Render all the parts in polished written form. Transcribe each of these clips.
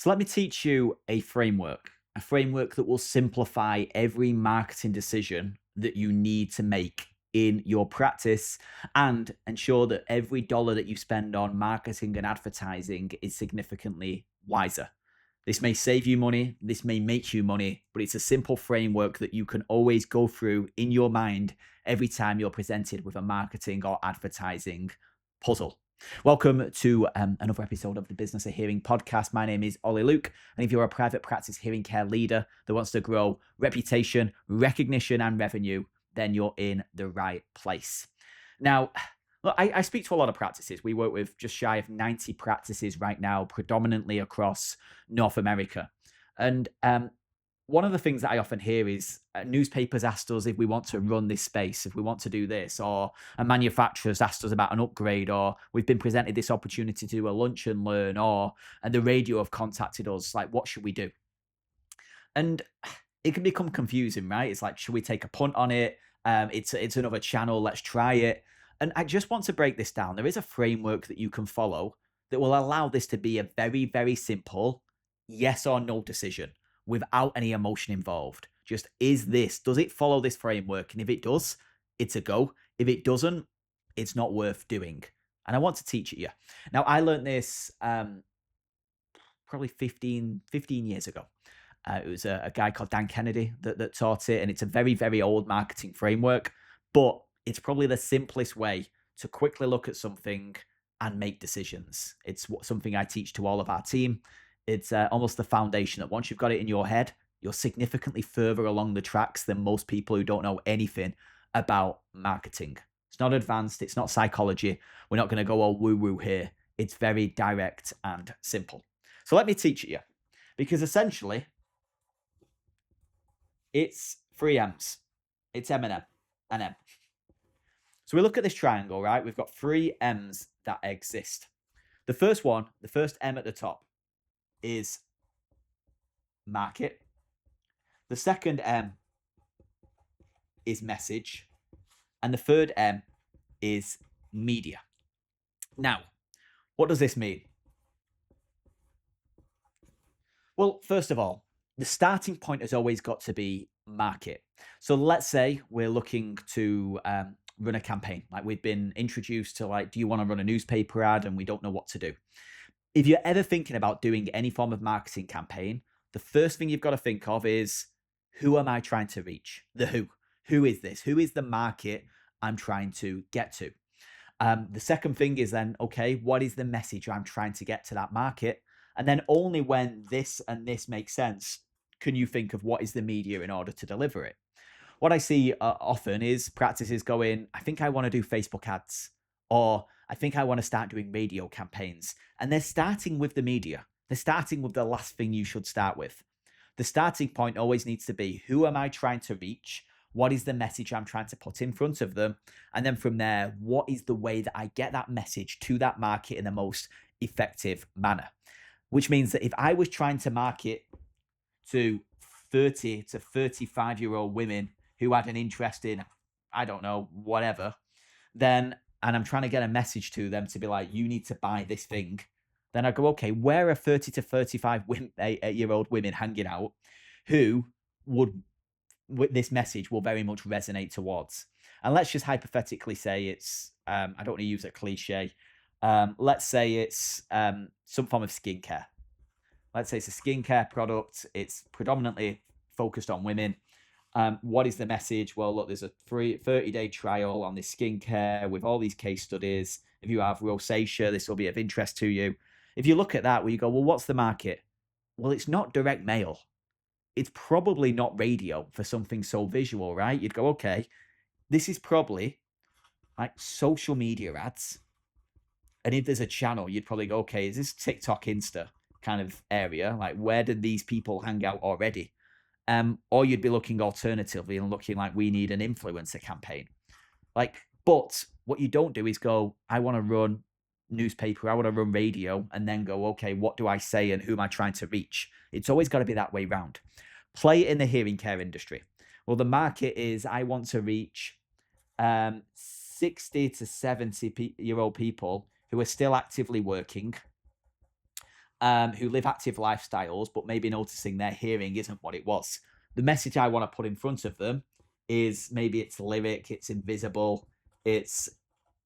So let me teach you a framework that will simplify every marketing decision that you need to make in your practice and ensure that every dollar that you spend on marketing and advertising is significantly wiser. This may save you money, this may make you money, but it's a simple framework that you can always go through in your mind every time you're presented with a marketing or advertising puzzle. Welcome to another episode of the Business of Hearing podcast. My name is Oli Luke, and if you're a private practice hearing care leader that wants to grow reputation, recognition, and revenue, then you're in the right place. Now, look, I speak to a lot of practices. We work with just shy of 90 practices right now, predominantly across North America. And one of the things that I often hear is newspapers asked us if we want to run this space, if we want to do this, or a manufacturer's asked us about an upgrade, or we've been presented this opportunity to do a lunch and learn, and the radio have contacted us, like, what should we do? And it can become confusing, right? It's like, should we take a punt on it? It's another channel, let's try it. And I just want to break this down. There is a framework that you can follow that will allow this to be a very, very simple yes or no decision without any emotion involved. Just does it follow this framework? And if it does, it's a go. If it doesn't, it's not worth doing. And I want to teach it you. Now, I learned this probably 15 years ago. It was a guy called Dan Kennedy that taught it. And it's a very, very old marketing framework, but it's probably the simplest way to quickly look at something and make decisions. It's something I teach to all of our team. It's almost the foundation that once you've got it in your head, you're significantly further along the tracks than most people who don't know anything about marketing. It's not advanced. It's not psychology. We're not going to go all woo-woo here. It's very direct and simple. So let me teach it you, because essentially it's three M's. It's M&M and M. So we look at this triangle, right? We've got three M's that exist. The first M at the top, is market. The second M is message. And the third M is media. Now, what does this mean? Well, first of all, the starting point has always got to be market. So let's say we're looking to run a campaign. Like, we've been introduced to, like, do you want to run a newspaper ad? And we don't know what to do. If you're ever thinking about doing any form of marketing campaign, the first thing you've got to think of is, who am I trying to reach? The who. Who is this? Who is the market I'm trying to get to? The second thing is then, okay, what is the message I'm trying to get to that market? And then only when this and this makes sense can you think of what is the media in order to deliver it. What I see often is practices going, I think I want to do Facebook ads, or I think I want to start doing radio campaigns. And they're starting with the media. They're starting with the last thing you should start with. The starting point always needs to be, who am I trying to reach? What is the message I'm trying to put in front of them? And then from there, what is the way that I get that message to that market in the most effective manner? Which means that if I was trying to market to 30 to 35-year-old women who had an interest in, I don't know, whatever, and I'm trying to get a message to them to be like, you need to buy this thing, then I go, okay, where are 30 to 35-year-old women hanging out who this message will very much resonate towards? And let's just hypothetically say it's, I don't want to use a cliche. Let's say it's some form of skincare. Let's say it's a skincare product. It's predominantly focused on women. What is the message? Well, look, there's a free 30-day trial on this skincare with all these case studies. If you have rosacea, this will be of interest to you. If you look at that, where you go, well, what's the market? Well, it's not direct mail. It's probably not radio for something so visual, right? You'd go, okay, this is probably like social media ads. And if there's a channel, you'd probably go, okay, is this TikTok, Insta kind of area? Like, where did these people hang out already? Or you'd be looking alternatively and looking like, we need an influencer campaign. But what you don't do is go, I want to run newspaper, I want to run radio, and then go, okay, what do I say and who am I trying to reach? It's always got to be that way round. Play it in the hearing care industry. Well, the market is, I want to reach 60 to 70-year-old people who are still actively working who live active lifestyles, but maybe noticing their hearing isn't what it was. The message I want to put in front of them is maybe it's lyric, it's invisible, it's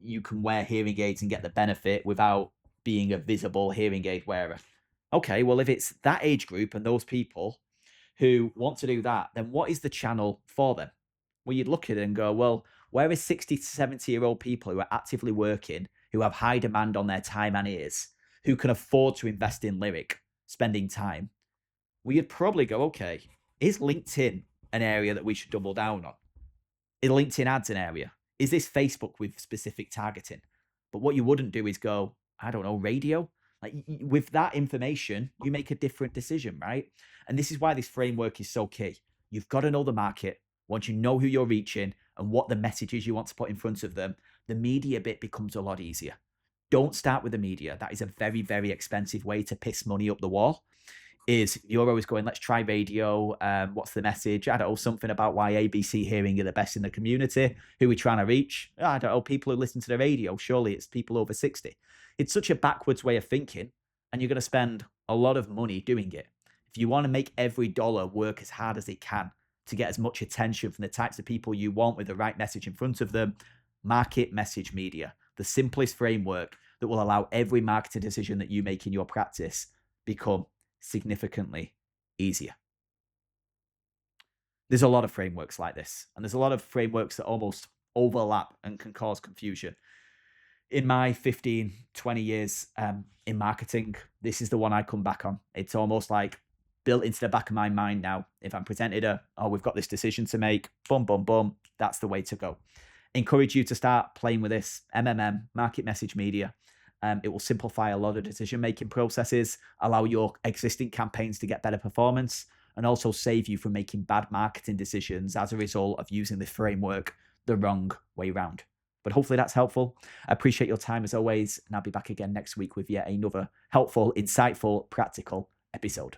you can wear hearing aids and get the benefit without being a visible hearing aid wearer. Okay, well, if it's that age group and those people who want to do that, then what is the channel for them? Well, you'd look at it and go, well, where is 60 to 70-year-old people who are actively working, who have high demand on their time and ears, who can afford to invest in lyric, spending time? Well, you'd probably go, okay, is LinkedIn an area that we should double down on? Is LinkedIn ads an area? Is this Facebook with specific targeting? But what you wouldn't do is go, I don't know, radio. Like with that information, you make a different decision, right? And this is why this framework is so key. You've got to know the market. Once you know who you're reaching and what the messages you want to put in front of them, the media bit becomes a lot easier. Don't start with the media. That is a very, very expensive way to piss money up the wall. Is you're always going, let's try radio. What's the message? I don't know, something about why ABC Hearing are the best in the community. Who are we trying to reach? I don't know, people who listen to the radio. Surely it's people over 60. It's such a backwards way of thinking, and you're going to spend a lot of money doing it. If you want to make every dollar work as hard as it can to get as much attention from the types of people you want with the right message in front of them, market message media, the simplest framework that will allow every marketing decision that you make in your practice become significantly easier. There's a lot of frameworks like this, and there's a lot of frameworks that almost overlap and can cause confusion. In my 15, 20 years in marketing, this is the one I come back on. It's almost like built into the back of my mind now. If I'm presented we've got this decision to make, boom, boom, boom, that's the way to go. Encourage you to start playing with this MMM, market message media. It will simplify a lot of decision-making processes, allow your existing campaigns to get better performance, and also save you from making bad marketing decisions as a result of using this framework the wrong way round. But hopefully that's helpful. I appreciate your time as always, and I'll be back again next week with yet another helpful, insightful, practical episode.